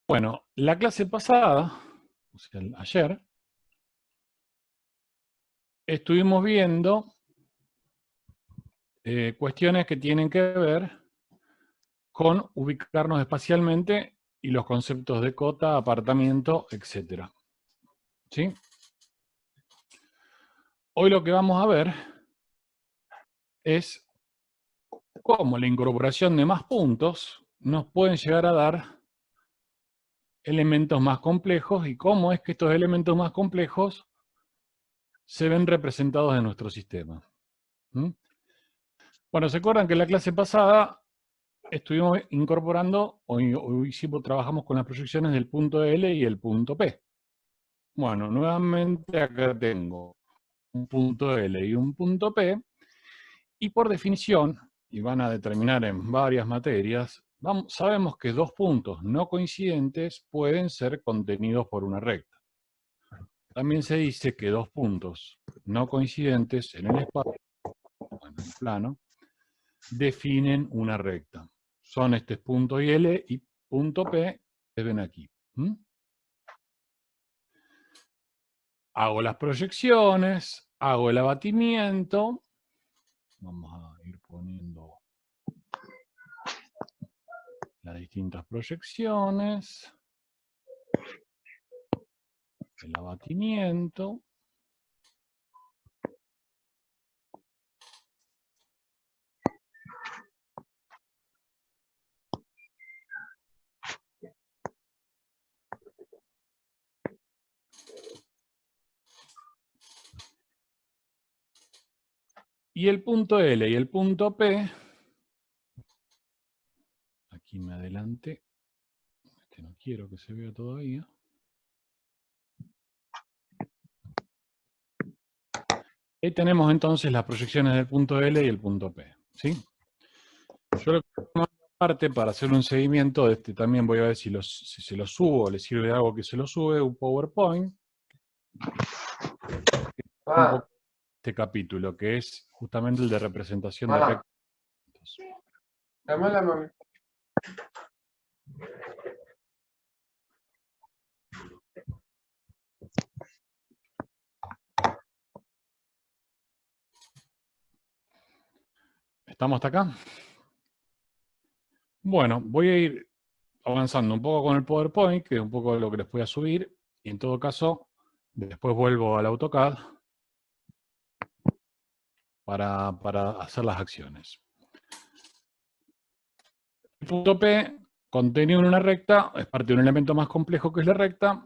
Bueno, la clase pasada, o sea, ayer, estuvimos viendo cuestiones que tienen que ver con ubicarnos espacialmente y los conceptos de cota, apartamiento, etc. ¿Sí? Hoy lo que vamos a ver es cómo la incorporación de más puntos nos pueden llegar a dar elementos más complejos y cómo es que estos elementos más complejos se ven representados en nuestro sistema. ¿Mm? Bueno, ¿se acuerdan que en la clase pasada estuvimos incorporando, trabajamos con las proyecciones del punto L y el punto P? Bueno, nuevamente acá tengo un punto L y un punto P, y por definición, y van a determinar en varias materias, sabemos que dos puntos no coincidentes pueden ser contenidos por una recta. También se dice que dos puntos no coincidentes en el espacio, en el plano, definen una recta. Son este punto L y punto P que ven aquí. Hago las proyecciones, hago el abatimiento. Vamos a ir poniendo las distintas proyecciones. El abatimiento. Y el punto L y el punto P, aquí me adelanté, este no quiero que se vea todavía. Ahí tenemos entonces las proyecciones del punto L y el punto P, ¿sí? Yo lo que voy a aparte para hacer un seguimiento de este, también voy a ver si se lo subo, le sirve de algo que se lo sube, un PowerPoint. Un poco este capítulo, que es justamente el de representación de rectas. Dame la mami. ¿Estamos hasta acá? Bueno, voy a ir avanzando un poco con el PowerPoint, que es un poco lo que les voy a subir, y en todo caso, después vuelvo al AutoCAD para hacer las acciones. El punto P, contenido en una recta, es parte de un elemento más complejo que es la recta.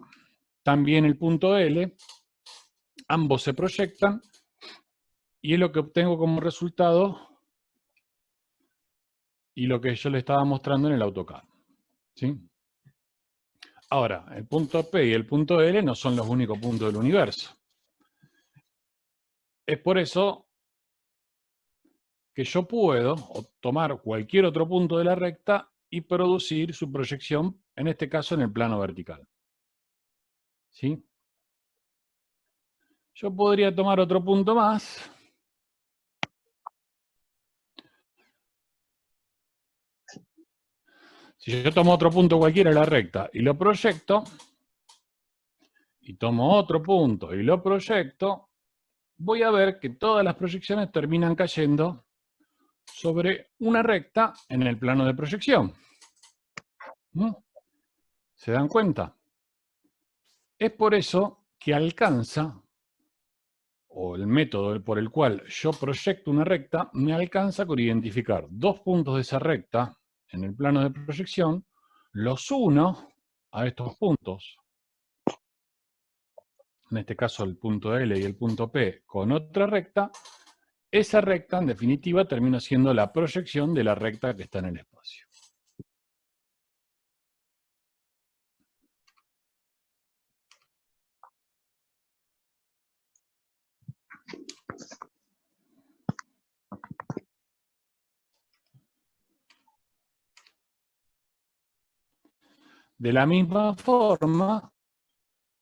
También el punto L, ambos se proyectan, y es lo que obtengo como resultado y lo que yo le estaba mostrando en el AutoCAD. ¿Sí? Ahora, el punto P y el punto L no son los únicos puntos del universo. Es por eso que yo puedo tomar cualquier otro punto de la recta y producir su proyección, en este caso en el plano vertical. ¿Sí? Yo podría tomar otro punto más. Si yo tomo otro punto cualquiera de la recta y lo proyecto, y tomo otro punto y lo proyecto, voy a ver que todas las proyecciones terminan cayendo sobre una recta en el plano de proyección. ¿Se dan cuenta? Es por eso que alcanza, o el método por el cual yo proyecto una recta, me alcanza con identificar dos puntos de esa recta en el plano de proyección, los uno a estos puntos, en este caso el punto L y el punto P, con otra recta. Esa recta, en definitiva, termina siendo la proyección de la recta que está en el espacio. De la misma forma,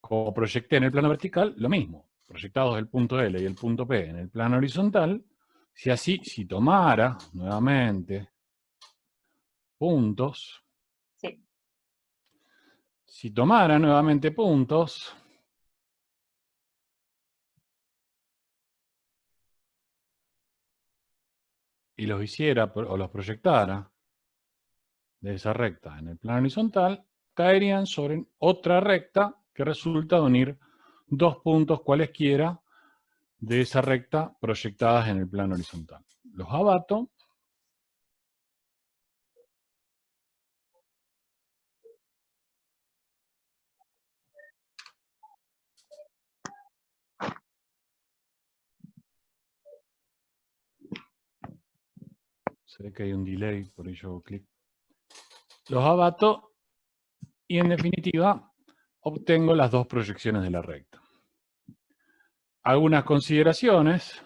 como proyecté en el plano vertical, lo mismo. Proyectados el punto L y el punto P en el plano horizontal, si tomara nuevamente puntos, sí, Si tomara nuevamente puntos y los hiciera o los proyectara de esa recta en el plano horizontal, caerían sobre otra recta que resulta de unir dos puntos cualesquiera de esa recta proyectadas en el plano horizontal. Los abato. Se ve que hay un delay, por ello hago clic. Los abato y en definitiva obtengo las dos proyecciones de la recta. Algunas consideraciones.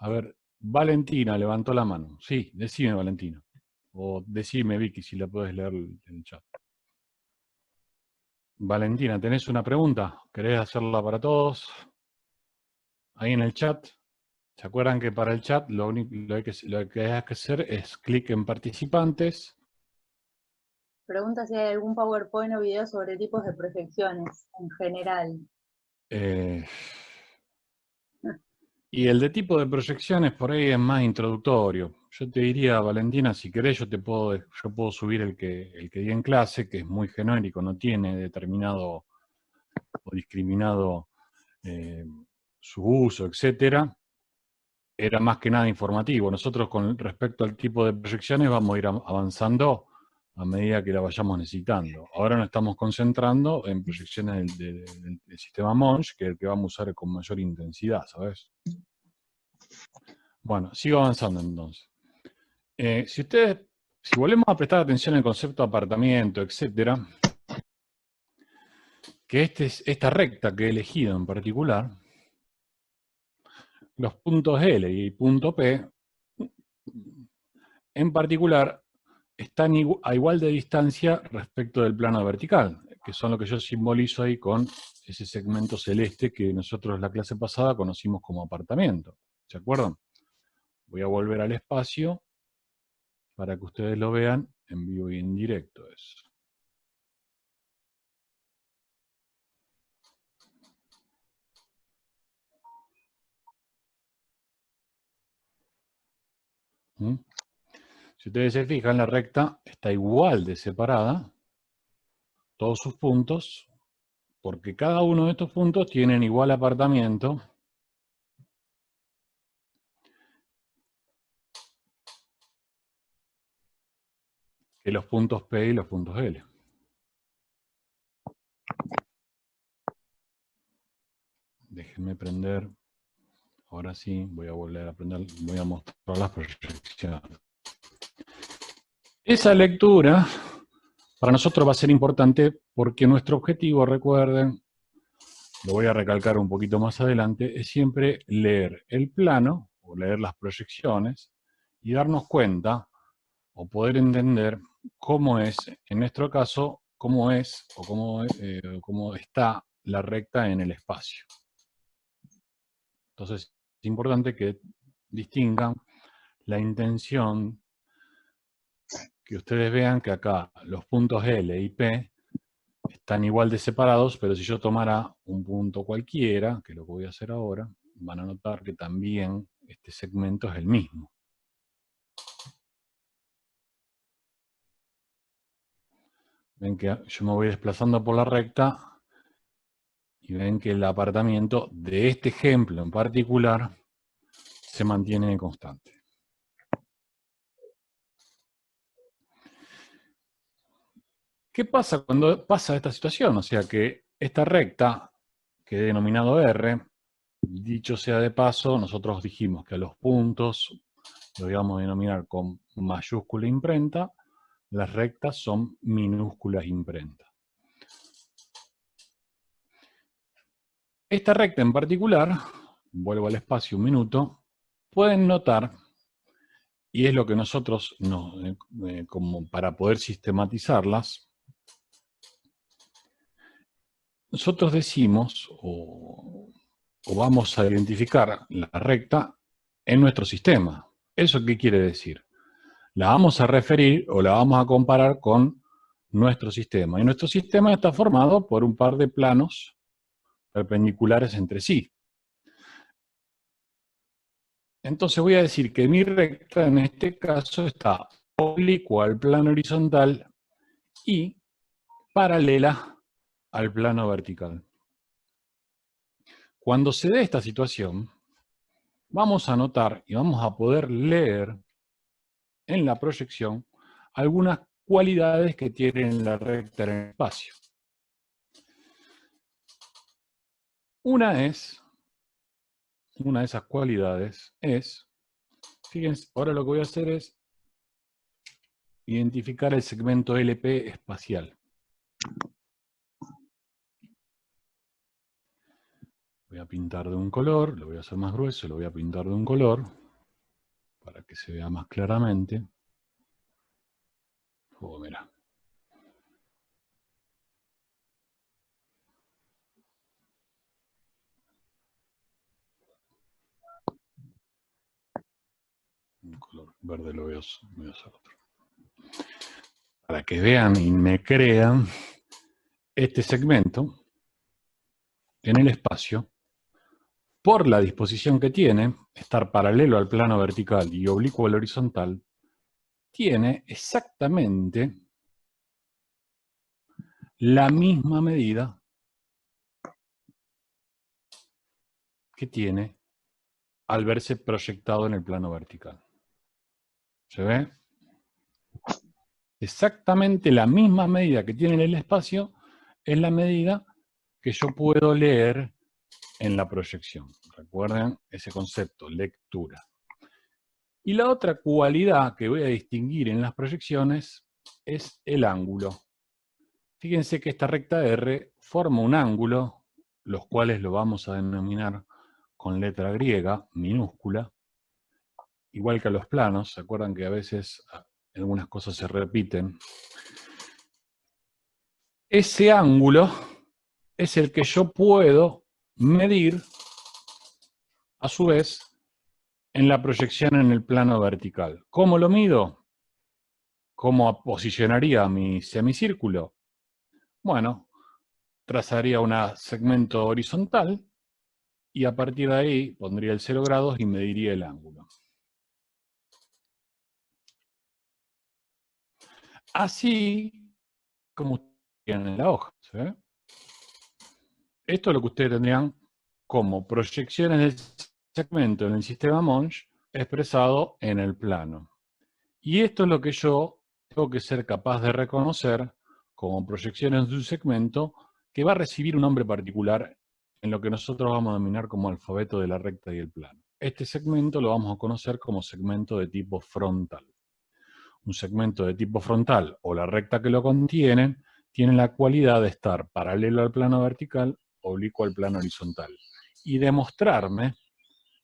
A ver, Valentina levantó la mano. Sí, decime Valentina. O decime Vicky si la puedes leer en el chat. Valentina, ¿tenés una pregunta? ¿Querés hacerla para todos? Ahí en el chat. ¿Se acuerdan que para el chat lo que hay que hacer es clic en participantes? Pregunta si hay algún PowerPoint o video sobre tipos de proyecciones en general. Y el de tipo de proyecciones por ahí es más introductorio. Yo te diría, Valentina, si querés yo puedo subir el que di en clase, que es muy genérico, no tiene determinado o discriminado su uso, etcétera. Era más que nada informativo. Nosotros con respecto al tipo de proyecciones vamos a ir avanzando a medida que la vayamos necesitando. Ahora nos estamos concentrando en proyecciones del sistema Monge, que es el que vamos a usar con mayor intensidad, ¿sabes? Bueno, sigo avanzando entonces. Si volvemos a prestar atención al concepto de apartamiento, etcétera, que esta recta que he elegido en particular, los puntos L y punto P, en particular, están a igual de distancia respecto del plano vertical, que son lo que yo simbolizo ahí con ese segmento celeste que nosotros en la clase pasada conocimos como apartamiento. ¿Se acuerdan? Voy a volver al espacio para que ustedes lo vean en vivo y en directo. Si ustedes se fijan, la recta está igual de separada, todos sus puntos, porque cada uno de estos puntos tienen igual apartamiento que los puntos P y los puntos L. Déjenme prender. Ahora sí, voy a volver a prender, voy a mostrar las proyecciones. Esa lectura para nosotros va a ser importante porque nuestro objetivo, recuerden, lo voy a recalcar un poquito más adelante, es siempre leer el plano o leer las proyecciones y darnos cuenta o poder entender cómo es, en nuestro caso, cómo es o cómo está la recta en el espacio. Entonces, es importante que distingan la intención, que ustedes vean que acá los puntos L y P están igual de separados, pero si yo tomara un punto cualquiera, que es lo que voy a hacer ahora, van a notar que también este segmento es el mismo. Ven que yo me voy desplazando por la recta y ven que el apartamiento de este ejemplo en particular se mantiene constante. ¿Qué pasa cuando pasa esta situación? O sea que esta recta, que he denominado R, dicho sea de paso, nosotros dijimos que a los puntos los íbamos a denominar con mayúscula imprenta, las rectas son minúsculas imprenta. Esta recta en particular, vuelvo al espacio un minuto, pueden notar, y es lo que nosotros, como para poder sistematizarlas, nosotros decimos, o vamos a identificar la recta en nuestro sistema. ¿Eso qué quiere decir? La vamos a referir o la vamos a comparar con nuestro sistema. Y nuestro sistema está formado por un par de planos perpendiculares entre sí. Entonces voy a decir que mi recta en este caso está oblicua al plano horizontal y paralela al plano vertical. Cuando se dé esta situación, vamos a notar y vamos a poder leer en la proyección algunas cualidades que tiene la recta en el espacio. Una de esas cualidades es, fíjense, ahora lo que voy a hacer es identificar el segmento LP espacial. Voy a pintar de un color, lo voy a hacer más grueso, lo voy a pintar de un color, para que se vea más claramente. Oh, mira. Un color verde lo voy a hacer otro. Para que vean y me crean, este segmento en el espacio, por la disposición que tiene, estar paralelo al plano vertical y oblicuo al horizontal, tiene exactamente la misma medida que tiene al verse proyectado en el plano vertical. ¿Se ve? Exactamente la misma medida que tiene en el espacio es la medida que yo puedo leer en la proyección. Recuerden ese concepto, lectura. Y la otra cualidad que voy a distinguir en las proyecciones es el ángulo. Fíjense que esta recta R forma un ángulo, los cuales lo vamos a denominar con letra griega, minúscula, igual que a los planos. ¿Se acuerdan que a veces algunas cosas se repiten? Ese ángulo es el que yo puedo medir, a su vez, en la proyección en el plano vertical. ¿Cómo lo mido? ¿Cómo posicionaría mi semicírculo? Bueno, trazaría un segmento horizontal y a partir de ahí pondría el 0 grados y mediría el ángulo. Así como ustedes tienen en la hoja. ¿Sí? Esto es lo que ustedes tendrían como proyecciones del segmento en el sistema Monge expresado en el plano. Y esto es lo que yo tengo que ser capaz de reconocer como proyecciones de un segmento que va a recibir un nombre particular en lo que nosotros vamos a denominar como alfabeto de la recta y el plano. Este segmento lo vamos a conocer como segmento de tipo frontal. Un segmento de tipo frontal o la recta que lo contienen tiene la cualidad de estar paralelo al plano vertical, oblicuo al plano horizontal, y demostrarme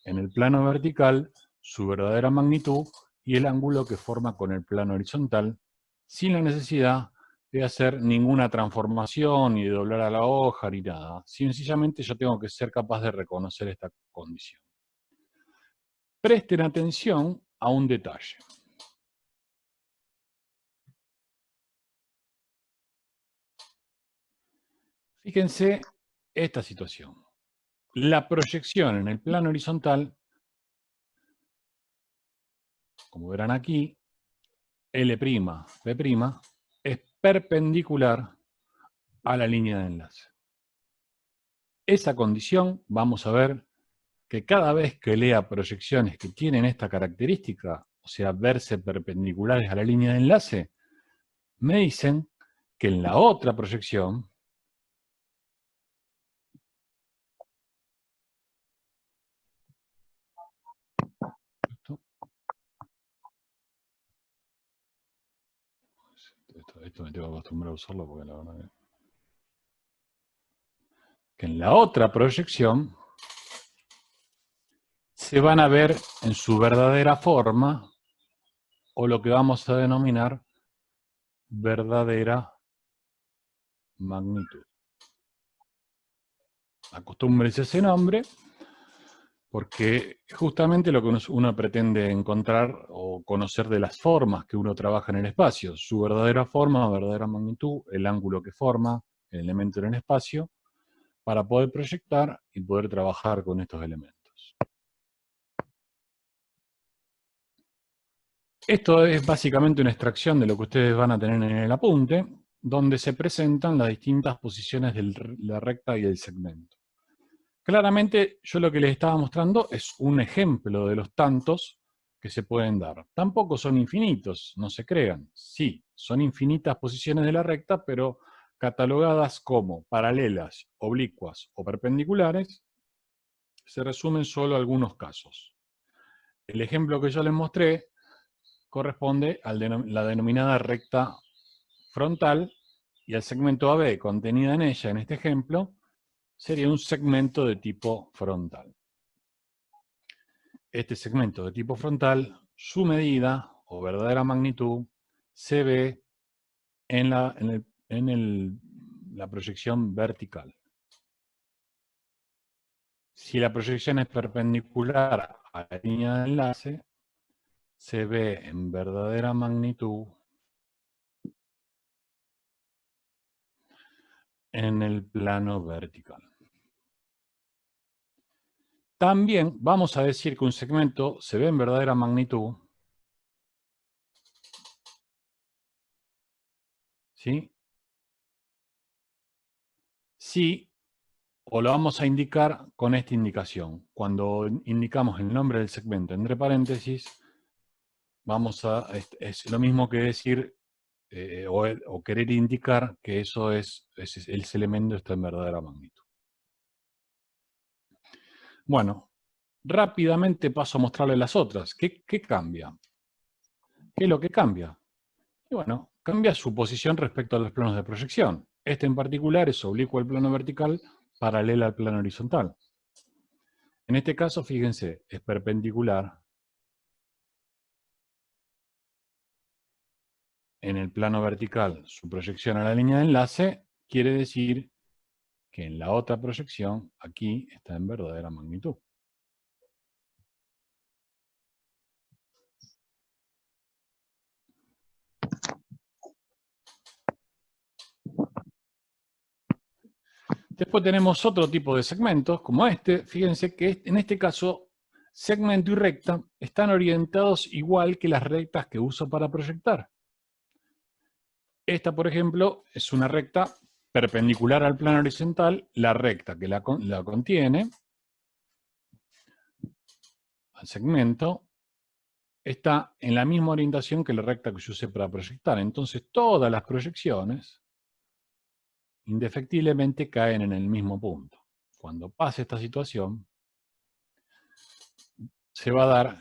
en el plano vertical su verdadera magnitud y el ángulo que forma con el plano horizontal, sin la necesidad de hacer ninguna transformación, ni de doblar a la hoja, ni nada. Sencillamente yo tengo que ser capaz de reconocer esta condición. Presten atención a un detalle. Fíjense esta situación. La proyección en el plano horizontal, como verán aquí, L', P', es perpendicular a la línea de enlace. Esa condición, vamos a ver que cada vez que lea proyecciones que tienen esta característica, o sea, verse perpendiculares a la línea de enlace, me dicen que en la otra proyección, esto me tengo que acostumbrar a usarlo porque la verdad que en la otra proyección se van a ver en su verdadera forma, o lo que vamos a denominar verdadera magnitud. Acostúmbrense a ese nombre, Porque justamente lo que uno pretende encontrar o conocer de las formas que uno trabaja en el espacio, su verdadera forma, verdadera magnitud, el ángulo que forma el elemento en el espacio, para poder proyectar y poder trabajar con estos elementos. Esto es básicamente una extracción de lo que ustedes van a tener en el apunte, donde se presentan las distintas posiciones de la recta y del segmento. Claramente, yo lo que les estaba mostrando es un ejemplo de los tantos que se pueden dar. Tampoco son infinitos, no se crean. Sí, son infinitas posiciones de la recta, pero catalogadas como paralelas, oblicuas o perpendiculares, se resumen solo algunos casos. El ejemplo que yo les mostré corresponde a la denominada recta frontal, y el segmento AB contenida en ella, en este ejemplo, sería un segmento de tipo frontal. Este segmento de tipo frontal, su medida o verdadera magnitud, se ve en la proyección vertical. Si la proyección es perpendicular a la línea de enlace, se ve en verdadera magnitud en el plano vertical. También vamos a decir que un segmento se ve en verdadera magnitud, ¿sí? Sí, o lo vamos a indicar con esta indicación. Cuando indicamos el nombre del segmento entre paréntesis, es lo mismo que decir o querer indicar que ese elemento está en verdadera magnitud. Bueno, rápidamente paso a mostrarles las otras. ¿Qué cambia? ¿Qué es lo que cambia? Y bueno, cambia su posición respecto a los planos de proyección. Este en particular es oblicuo al plano vertical, paralela al plano horizontal. En este caso, fíjense, es perpendicular en el plano vertical. Su proyección a la línea de enlace quiere decir que en la otra proyección, aquí, está en verdadera magnitud. Después tenemos otro tipo de segmentos, como este. Fíjense que en este caso, segmento y recta están orientados igual que las rectas que uso para proyectar. Esta, por ejemplo, es una recta perpendicular al plano horizontal, la recta que la contiene, al segmento, está en la misma orientación que la recta que yo usé para proyectar. Entonces, todas las proyecciones indefectiblemente caen en el mismo punto. Cuando pase esta situación, se va a dar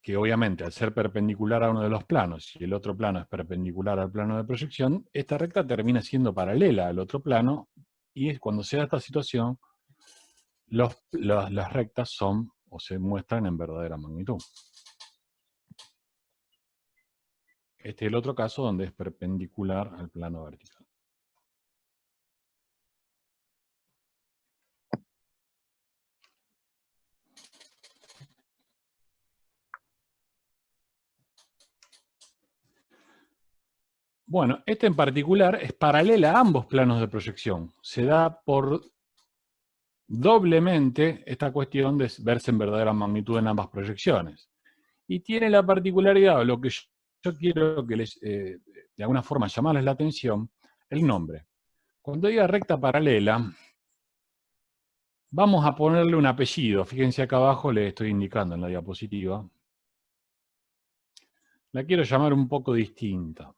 que obviamente al ser perpendicular a uno de los planos y el otro plano es perpendicular al plano de proyección, esta recta termina siendo paralela al otro plano, y es cuando se da esta situación, las rectas son o se muestran en verdadera magnitud. Este es el otro caso donde es perpendicular al plano vertical. Bueno, este en particular es paralela a ambos planos de proyección. Se da por doblemente esta cuestión de verse en verdadera magnitud en ambas proyecciones. Y tiene la particularidad, o lo que yo quiero que les, de alguna forma, llamarles la atención, el nombre. Cuando diga recta paralela, vamos a ponerle un apellido. Fíjense acá abajo, le estoy indicando en la diapositiva. La quiero llamar un poco distinta.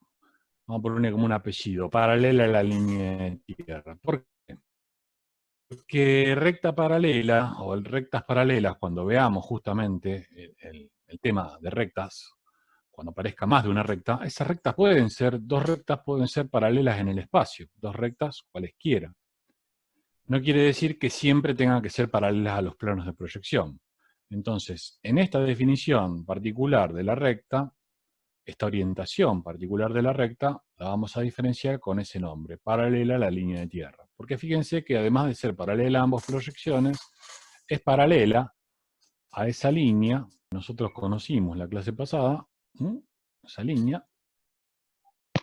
Vamos a ponerle como un apellido, paralela a la línea de tierra. ¿Por qué? Porque recta paralela, o rectas paralelas, cuando veamos justamente el tema de rectas, cuando aparezca más de una recta, esas rectas pueden ser, dos rectas pueden ser paralelas en el espacio, dos rectas cualesquiera. No quiere decir que siempre tengan que ser paralelas a los planos de proyección. Entonces, en esta definición particular de la recta, esta orientación particular de la recta la vamos a diferenciar con ese nombre, paralela a la línea de tierra. Porque fíjense que además de ser paralela a ambas proyecciones, es paralela a esa línea, nosotros conocimos la clase pasada, esa línea,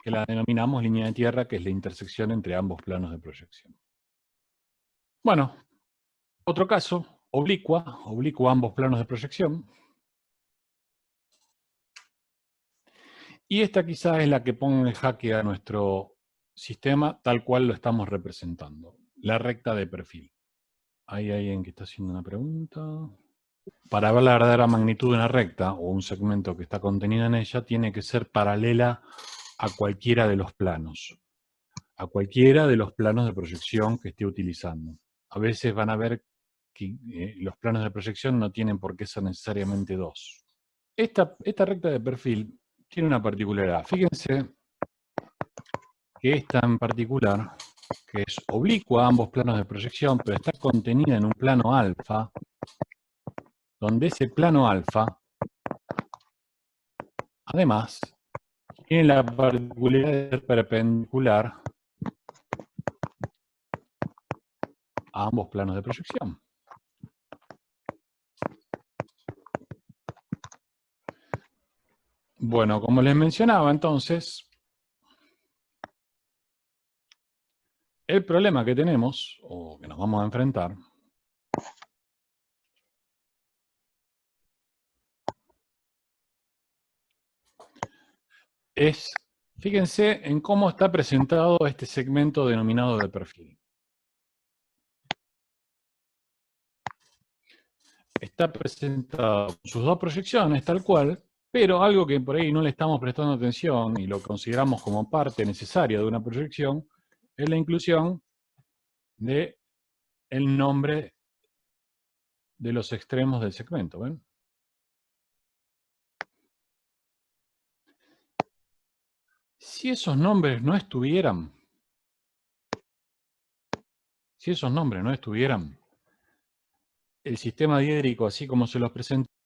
que la denominamos línea de tierra, que es la intersección entre ambos planos de proyección. Bueno, otro caso, oblicua ambos planos de proyección. Y esta quizás es la que pone en jaque a nuestro sistema tal cual lo estamos representando. La recta de perfil. ¿Hay alguien que está haciendo una pregunta? Para ver la verdadera magnitud de una recta o un segmento que está contenido en ella, tiene que ser paralela a cualquiera de los planos. A cualquiera de los planos de proyección que esté utilizando. A veces van a ver que los planos de proyección no tienen por qué ser necesariamente dos. Esta recta de perfil tiene una particularidad. Fíjense que esta en particular, que es oblicua a ambos planos de proyección, pero está contenida en un plano alfa, donde ese plano alfa, además, tiene la particularidad de ser perpendicular a ambos planos de proyección. Bueno, como les mencionaba entonces, el problema que tenemos, o que nos vamos a enfrentar, es, fíjense en cómo está presentado este segmento denominado de perfil. Está presentado con sus dos proyecciones, tal cual, pero algo que por ahí no le estamos prestando atención y lo consideramos como parte necesaria de una proyección, es la inclusión de el nombre de los extremos del segmento, ¿ven? Si esos nombres no estuvieran, el sistema diédrico, así como se los presenta,